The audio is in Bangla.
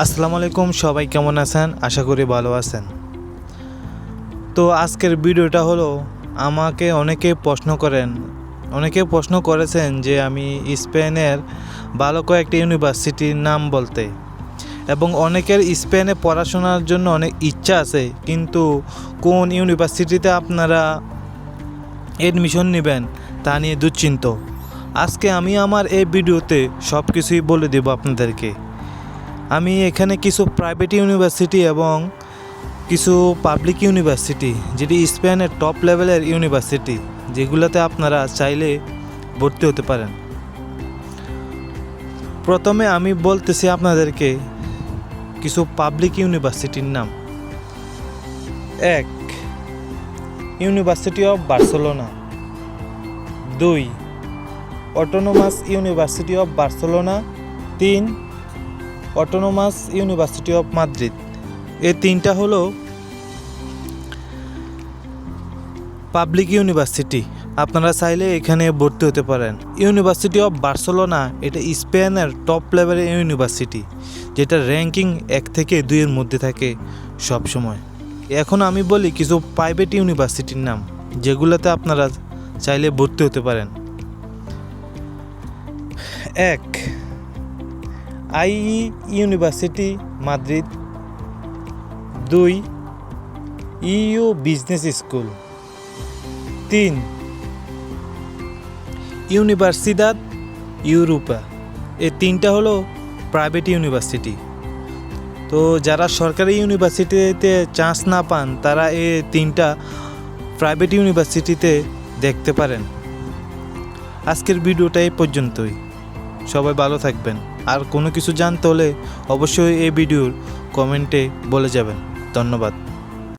আসসালামু আলাইকুম, সবাই কেমন আছেন? আশা করি ভালো আছেন। তো আজকের ভিডিওটা হলো, আমাকে অনেকে প্রশ্ন করেছেন যে আমি স্পেনের ভালো কয়েকটি ইউনিভার্সিটির নাম বলতে, এবং অনেকের স্পেনে পড়াশোনার জন্য অনেক ইচ্ছা আছে, কিন্তু কোন ইউনিভার্সিটিতে আপনারা এডমিশন নেবেন তা নিয়ে দুশ্চিন্ত। আজকে আমি আমার এই ভিডিওতে সব কিছুই বলে দেব আপনাদেরকে। আমি এখানে কিছু প্রাইভেট ইউনিভার্সিটি এবং কিছু পাবলিক ইউনিভার্সিটি, যেটি স্পেনের টপ লেভেলের ইউনিভার্সিটি, যেগুলোতে আপনারা চাইলে ভর্তি হতে পারেন। প্রথমে আমি বলতেছি আপনাদেরকে কিছু পাবলিক ইউনিভার্সিটির নাম। 1. University of Barcelona. 2. Autonomous university of Barcelona. 3. Autonomous university of Madrid. এই তিনটা হলো পাবলিক ইউনিভার্সিটি, আপনারা চাইলে এখানে ভর্তি হতে পারেন। ইউনিভার্সিটি অফ বার্সেলোনা এটা স্পেনের টপ লেভেলের ইউনিভার্সিটি, যেটা র্যাঙ্কিং 1 থেকে 2 এর মধ্যে থাকে সব সময়। এখন আমি বলি কিছু প্রাইভেট ইউনিভার্সিটির নাম, যেগুলোতে আপনারা চাইলে ভর্তি হতে পারেন। 1. IE university Madrid. 2. U business school. 3. Universidad Europea. এই তিনটা হলো প্রাইভেট ইউনিভার্সিটি। তো যারা সরকারি ইউনিভার্সিটিতে চান্স না পান, তারা এই তিনটা প্রাইভেট ইউনিভার্সিটিতে দেখতে পারেন। আজকের ভিডিওটা এই পর্যন্তই। সবাই ভালো থাকবেন। আর কোনো কিছু জানতে হলে অবশ্যই এই ভিডিওর কমেন্টে বলে যাবেন। ধন্যবাদ।